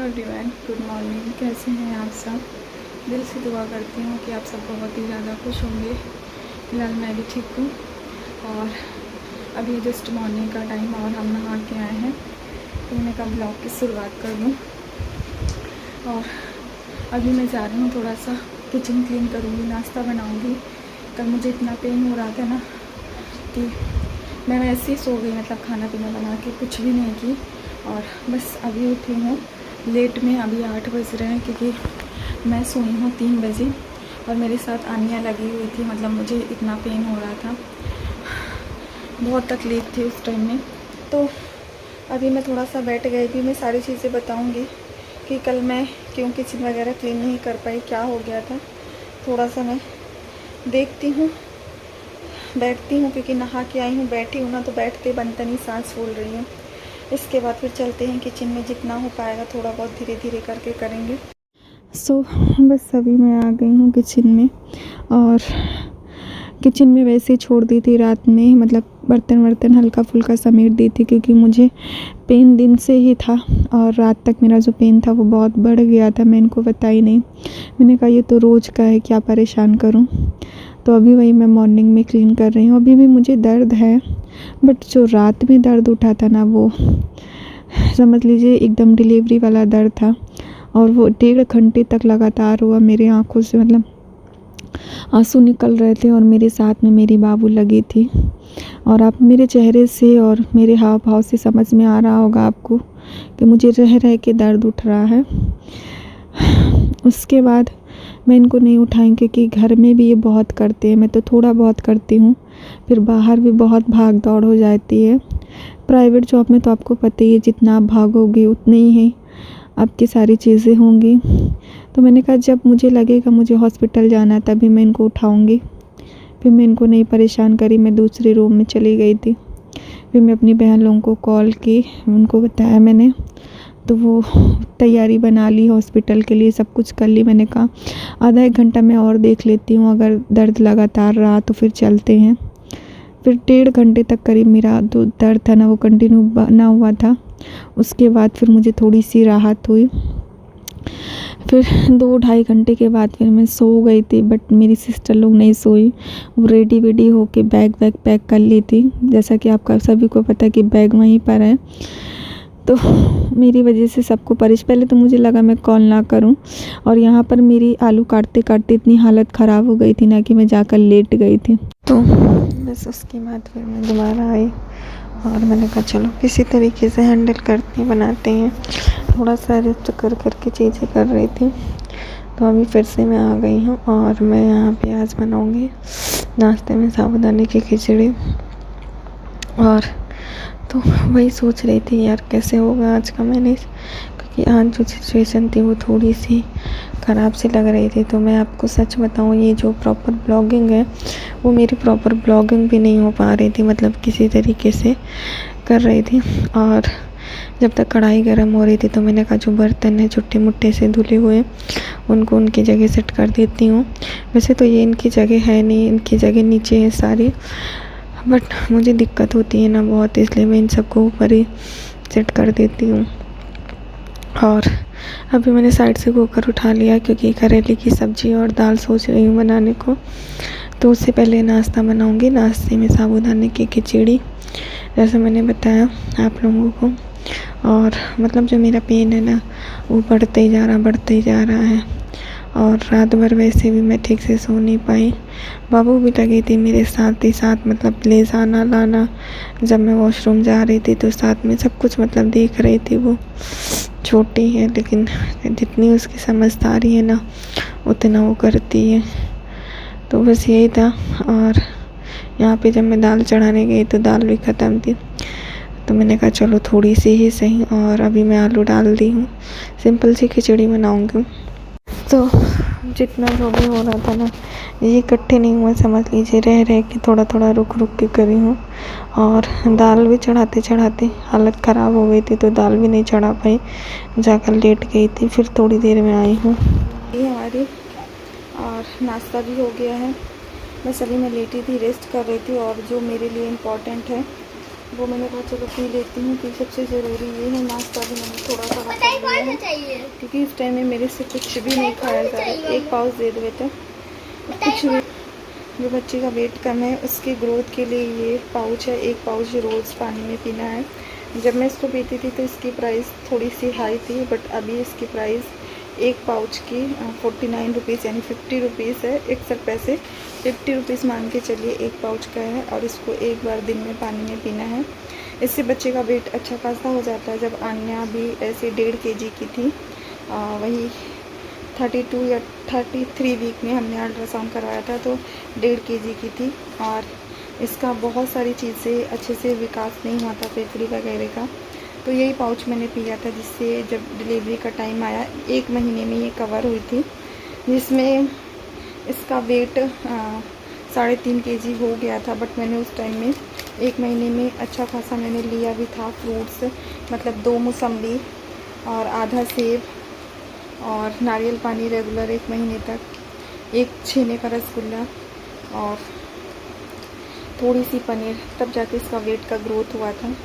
Everyone, good morning. कैसे हैं आप सब? दिल से दुआ करती हूँ कि आप सब बहुत ही ज़्यादा खुश होंगे। फिलहाल मैं भी ठीक हूँ और अभी जस्ट मॉर्निंग का टाइम और हम नहा के आए हैं, तो मैंने कहा ब्लॉग की शुरुआत कर दूँ। और अभी मैं जा रही हूँ, थोड़ा सा किचन क्लीन करूँगी, नाश्ता बनाऊँगी। कल मुझे इतना पेन हो रहा था ना कि मैं वैसे ही सो गई, मतलब खाना पीना बना के कुछ भी नहीं की। और बस अभी उठी हूँ लेट में, अभी 8 बज रहे हैं, क्योंकि मैं सोई हूँ 3 बजे और मेरे साथ आनिया लगी हुई थी। मतलब मुझे इतना पेन हो रहा था, बहुत तकलीफ़ थी उस टाइम में। तो अभी मैं थोड़ा सा बैठ गई थी। मैं सारी चीज़ें बताऊँगी कि कल मैं क्यों किचन वगैरह क्लीन नहीं कर पाई, क्या हो गया था। थोड़ा सा मैं देखती हूँ, बैठती हूँ, क्योंकि नहा के आई हूँ, बैठी हूँ ना तो बैठते बनता नहीं, सांस फूल रही हूँ। इसके बाद फिर चलते हैं किचन में, जितना हो पाएगा थोड़ा बहुत धीरे धीरे करके करेंगे। बस अभी मैं आ गई हूँ किचन में। और किचन में वैसे ही छोड़ दी थी रात में, मतलब बर्तन हल्का फुल्का समेट दी थी, क्योंकि मुझे पेन दिन से ही था और रात तक मेरा जो पेन था वो बहुत बढ़ गया था। मैं इनको बताई नहीं, मैंने कहा ये तो रोज़ का है, क्या परेशान करूँ। तो अभी वही मैं मॉर्निंग में क्लीन कर रही हूँ। अभी भी मुझे दर्द है, बट जो रात में दर्द उठा था ना, वो समझ लीजिए एकदम डिलीवरी वाला दर्द था। और वो 1.5 घंटे तक लगातार हुआ। मेरे आँखों से मतलब आंसू निकल रहे थे और मेरे साथ में मेरी बाबू लगी थी। और आप मेरे चेहरे से और मेरे हाव भाव से समझ में आ रहा होगा आपको कि मुझे रह रह के दर्द उठ रहा है। उसके बाद मैं इनको नहीं उठाई, क्योंकि घर में भी ये बहुत करते हैं, मैं तो थोड़ा बहुत करती हूँ, फिर बाहर भी बहुत भाग दौड़ हो जाती है। प्राइवेट जॉब में तो आपको पता ही है, जितना आप भागोगे उतने ही आपकी सारी चीज़ें होंगी। तो मैंने कहा जब मुझे लगेगा मुझे हॉस्पिटल जाना है तभी मैं इनको उठाऊँगी। फिर मैं इनको नहीं परेशान करी, मैं दूसरे रूम में चली गई थी। फिर मैं अपनी बहन लोगों को कॉल की, उनको बताया मैंने, तो वो तैयारी बना ली हॉस्पिटल के लिए, सब कुछ कर ली। मैंने कहा आधा 1 घंटा मैं और देख लेती हूँ, अगर दर्द लगातार रहा तो फिर चलते हैं। फिर 1.5 घंटे तक करीब मेरा जो दर्द था ना वो कंटिन्यू बना हुआ था। उसके बाद फिर मुझे थोड़ी सी राहत हुई। फिर 2-2.5 घंटे के बाद फिर मैं सो गई थी, बट मेरी सिस्टर लोग नहीं सोई। वो रेडी वेडी होके बैग वैग पैक कर ली थी, जैसा कि आपका सभी को पता है कि बैग वहीं पर है। तो मेरी वजह से सबको पहले तो मुझे लगा मैं कॉल ना करूं, और यहाँ पर मेरी आलू काटते काटते इतनी हालत ख़राब हो गई थी ना कि मैं जाकर लेट गई थी। तो बस उसके बाद फिर मैं दोबारा आई और मैंने कहा चलो किसी तरीके से हैंडल करते हैं, बनाते हैं। थोड़ा सा रेस्ट कर करके चीज़ें कर रही थी। तो अभी फिर से मैं आ गई हूँ और मैं यहाँ पे आज बनाऊँगी नाश्ते में साबूदाने की खिचड़ी। और तो वही सोच रही थी यार कैसे होगा आज का मैनेज, क्योंकि आज जो सिचुएशन थी वो थोड़ी सी ख़राब सी लग रही थी। तो मैं आपको सच बताऊँ, ये जो प्रॉपर ब्लॉगिंग है वो मेरी प्रॉपर ब्लॉगिंग भी नहीं हो पा रही थी, मतलब किसी तरीके से कर रही थी। और जब तक कढ़ाई गर्म हो रही थी तो मैंने कहा जो बर्तन है छुट्टे मुट्टे से धुले हुए उनको उनकी जगह सेट कर देती हूँ। वैसे तो ये इनकी जगह है नहीं, इनकी जगह नीचे है सारी, बट मुझे दिक्कत होती है ना बहुत, इसलिए मैं इन सबको ऊपर ही सेट कर देती हूँ। और अभी मैंने साइड से कुकर उठा लिया, क्योंकि करेले की सब्ज़ी और दाल सोच रही हूँ बनाने को। तो उससे पहले नाश्ता बनाऊँगी। नाश्ते में साबूदाने की खिचड़ी, जैसे मैंने बताया आप लोगों को। और मतलब जो मेरा पेन है ना वो बढ़ते ही जा रहा है। और रात भर वैसे भी मैं ठीक से सो नहीं पाई। बाबू भी लगी थी मेरे साथ ही साथ, मतलब ले जाना लाना, जब मैं वॉशरूम जा रही थी तो साथ में सब कुछ मतलब देख रही थी। वो छोटी है लेकिन जितनी उसकी समझदारी है ना उतना वो करती है। तो बस यही था। और यहाँ पे जब मैं दाल चढ़ाने गई तो दाल भी ख़त्म थी, तो मैंने कहा चलो थोड़ी सी ही सही। और अभी मैं आलू डाल दी हूँ, सिंपल सी खिचड़ी बनाऊँगी। तो जितना जो भी हो रहा था ना ये इकट्ठे नहीं हुआ, समझ लीजिए रह रह के थोड़ा थोड़ा रुक के करी हूँ। और दाल भी चढ़ाते चढ़ाते हालत ख़राब हो गई थी, तो दाल भी नहीं चढ़ा पाई, जाकर लेट गई थी। फिर थोड़ी देर में आई हूँ ये हमारी, और नाश्ता भी हो गया है। बस अभी मैं लेटी थी, रेस्ट कर रही थी। और जो मेरे लिए इम्पोर्टेंट है वो मैंने कहा चलो पी लेती हूँ, कि सबसे ज़रूरी ये है। नाश्ता भी मैंने थोड़ा सा कर लिया है क्योंकि इस टाइम में मेरे से कुछ भी नहीं खाया जा रहा। एक पाउच दे दो बेटा, कुछ भी। जो बच्चे का वेट कम है उसके ग्रोथ के लिए ये पाउच है। एक पाउच रोज़ पानी में पीना है। जब मैं इसको पीती थी तो इसकी प्राइस थोड़ी सी हाई थी, बट अभी इसकी प्राइस एक पाउच की 49 रुपीज़ यानी 50 रुपीज़ है। 61 पैसे, 50 रुपीज़ मान के चलिए एक पाउच का है। और इसको एक बार दिन में पानी में पीना है। इससे बच्चे का वेट अच्छा खासा हो जाता है। जब आन्या भी ऐसे 1.5 kg की थी, वही 32 या 33 वीक में हमने अल्ट्रासाउंड करवाया था, तो 1.5 kg की थी। और इसका बहुत सारी चीज़ें अच्छे से विकास नहीं हुआ था, फेफड़ी वगैरह का। तो यही पाउच मैंने पिया था, जिससे जब डिलीवरी का टाइम आया 1 महीने में ये कवर हुई थी, जिसमें इसका वेट 3.5 kg हो गया था। बट मैंने उस टाइम में 1 महीने में अच्छा खासा मैंने लिया भी था फ्रूट्स, मतलब 2 मौसम्बी और आधा सेब और नारियल पानी रेगुलर 1 महीने तक, 1 छेने का रसगुल्ला और थोड़ी सी पनीर, तब जाके इसका वेट का ग्रोथ हुआ था।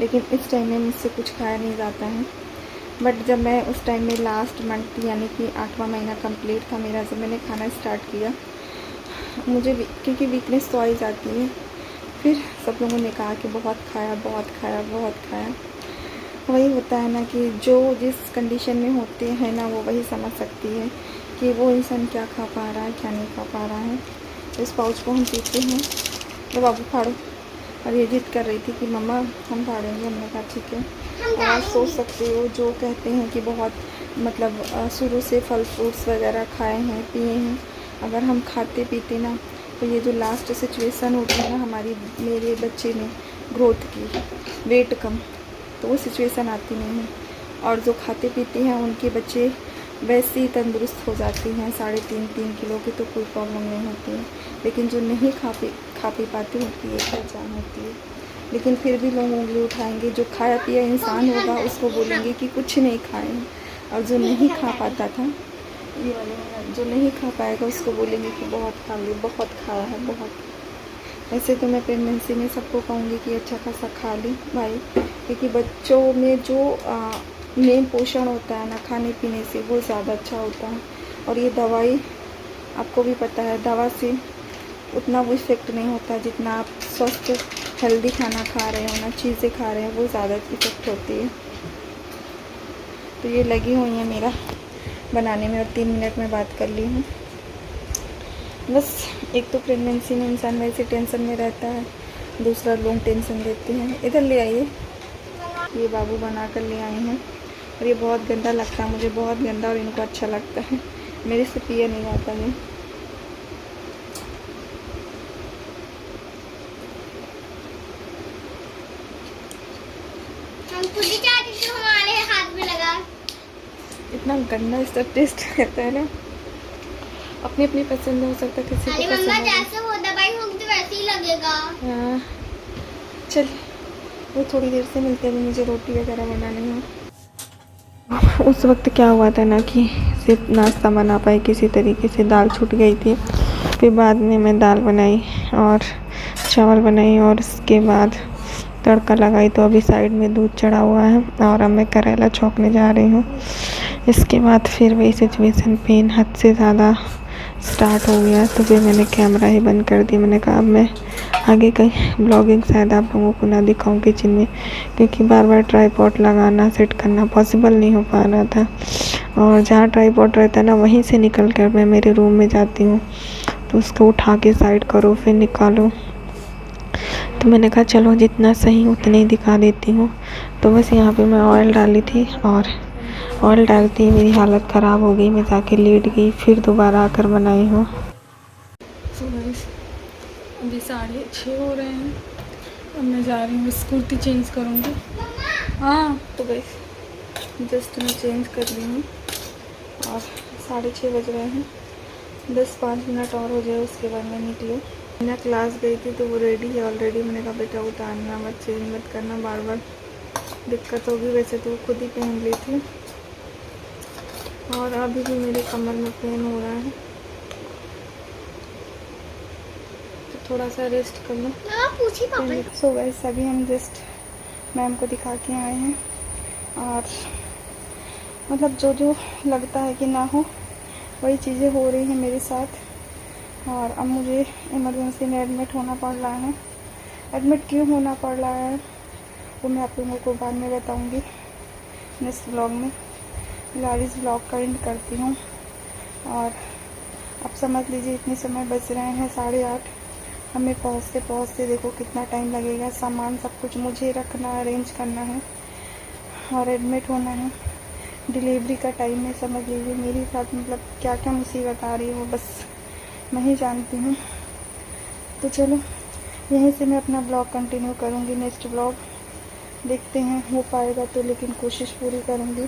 लेकिन इस टाइम में मुझसे कुछ खाया नहीं जाता है। बट जब मैं उस टाइम में लास्ट मंथ यानी कि 8वां महीना कंप्लीट था मेरा, जब मैंने खाना स्टार्ट किया, मुझे क्योंकि वीकनेस तो आ ही जाती है, फिर सब लोगों ने कहा कि बहुत खाया, बहुत खाया, बहुत खाया। वही होता है ना कि जो जिस कंडीशन में होते हैं ना, वो वही समझ सकती है कि वो इंसान क्या खा पा रहा है, क्या नहीं खा पा रहा है। इस पाउच को हम पीते हैं। तो बाबू फाड़ो। और ये जिद कर रही थी कि मम्मा हम फाड़ेंगे। हमने कहा ठीक है। और आप सोच सकते हो, जो कहते हैं कि बहुत मतलब शुरू से फल फ्रूट्स वगैरह खाए हैं, पिए हैं, अगर हम खाते पीते ना, तो ये जो लास्ट सिचुएशन होती है ना हमारी, मेरे बच्चे में ग्रोथ की, वेट कम, तो वो सिचुएशन आती नहीं है। और जो खाते पीते हैं उनके बच्चे वैसे ही तंदुरुस्त हो जाते हैं। 3.5 किलो की तो कोई प्रॉब्लम नहीं होती है। लेकिन जो नहीं खा पी पाती होती है, पहचान होती है। लेकिन फिर भी लोग उंगली उठाएंगे। जो खाया पिया इंसान होगा उसको बोलेंगे कि कुछ नहीं खाए हैं, और जो नहीं खा पाता था, ये वाले जो नहीं खा पाएगा उसको बोलेंगे कि बहुत खा लिया, बहुत खाया है, बहुत। ऐसे तो मैं प्रेगनेंसी में सबको कहूँगी कि अच्छा खासा खा ली भाई, क्योंकि बच्चों में जो मेन पोषण होता है ना खाने पीने से, वो ज़्यादा अच्छा होता है। और ये दवाई आपको भी पता है, दवा से उतना वो इफ़ेक्ट नहीं होता जितना आप स्वस्थ हेल्दी खाना खा रहे हो ना, चीज़ें खा रहे हैं, वो ज़्यादा इफ़ेक्ट होती है। तो ये लगी हुई है मेरा बनाने में, और 3 मिनट में बात कर ली हूँ। बस एक तो प्रेगनेंसी में इंसान वैसे टेंशन में रहता है, दूसरा लोग टेंशन देते हैं। इधर ले आइए। ये बाबू बना कर ले आए हैं, और ये बहुत गंदा लगता है मुझे, बहुत गंदा, और इनको अच्छा लगता है। मेरे से पिया नहीं जाता है। हम खुद ही चाहते थे, हमारे हाथ में लगा। इतना गंदा इसका टेस्ट रहता है ना। अपनी अपनी पसंद हो सकता है, किसी को पसंद मम्मा जैसे वो दवाई होगी तो वैसे ही लगेगा। हाँ चल, वो थोड़ी देर से मिलते हैं, मुझे रोटी वगैरह बनानी है। उस वक्त क्या हुआ था ना कि सिर्फ नाश्ता बना पाई किसी तरीके से, दाल छूट गई थी। फिर बाद में मैं दाल बनाई और चावल बनाई, और उसके बाद तड़का लगाई। तो अभी साइड में दूध चढ़ा हुआ है, और अब मैं करेला छौंकने जा रही हूँ। इसके बाद फिर वही सिचुएशन, पेन हद से ज़्यादा स्टार्ट हो गया। तो फिर मैंने कैमरा ही बंद कर दिया। मैंने कहा अब मैं आगे कहीं ब्लॉगिंग शायद आप लोगों को ना दिखाऊं किचन में, क्योंकि बार बार ट्राईपॉड लगाना, सेट करना पॉसिबल नहीं हो पा रहा था। और जहाँ ट्राईपॉड रहता है ना, वहीं से निकल कर मैं मेरे रूम में जाती हूँ, तो उसको उठा के साइड करो, फिर निकालो। तो मैंने कहा चलो जितना सही उतने ही दिखा देती हूँ। तो बस यहाँ पे मैं ऑयल डाली थी, और ऑयल डालती ही मेरी हालत ख़राब हो गई। मैं जाके लेट गई, फिर दोबारा आकर बनाई हूँ। अभी 6:30 हो रहे हैं। अब मैं जा रही हूँ, बस कुर्ती चेंज करूँगी। हाँ तो बस जस्ट मैं चेंज कर ली हूँ, और 6:30 बज रहे हैं। 10-5 मिनट और हो जाए, उसके बाद मैं निकलूँ। मैं क्लास गई थी तो वो रेडी है ऑलरेडी। मैंने कहा बेटा उतारना मत, चेंज मत करना, बार बार दिक्कत होगी। वैसे तो वो खुद ही पहन ली थी। और अभी भी मेरे कमर में पेन हो रहा है, तो थोड़ा सा रेस्ट कर लो। सो गाइस, अभी हम जस्ट मैम को दिखा के आए हैं, और मतलब जो जो लगता है कि ना हो वही चीज़ें हो रही हैं मेरे साथ। और अब मुझे इमरजेंसी में एडमिट होना पड़ रहा है। एडमिट क्यों होना पड़ रहा है वो मैं आप लोगों को बाद में बताऊंगी नेक्स्ट व्लॉग में। फिलहाल इस व्लॉग का एंड करती हूँ। और अब समझ लीजिए इतने समय बज रहे हैं 8:30। हमें पहुँचते पहुँचते देखो कितना टाइम लगेगा। सामान सब कुछ मुझे रखना, अरेंज करना है और एडमिट होना है। डिलीवरी का टाइम है, समझ लीजिए मेरे साथ मतलब क्या क्या मुसीबत आ रही है वो बस मैं ही जानती हूँ। तो चलो यहीं से मैं अपना ब्लॉग कंटिन्यू करूँगी। नेक्स्ट ब्लॉग देखते हैं हो पाएगा तो, लेकिन कोशिश पूरी करूँगी।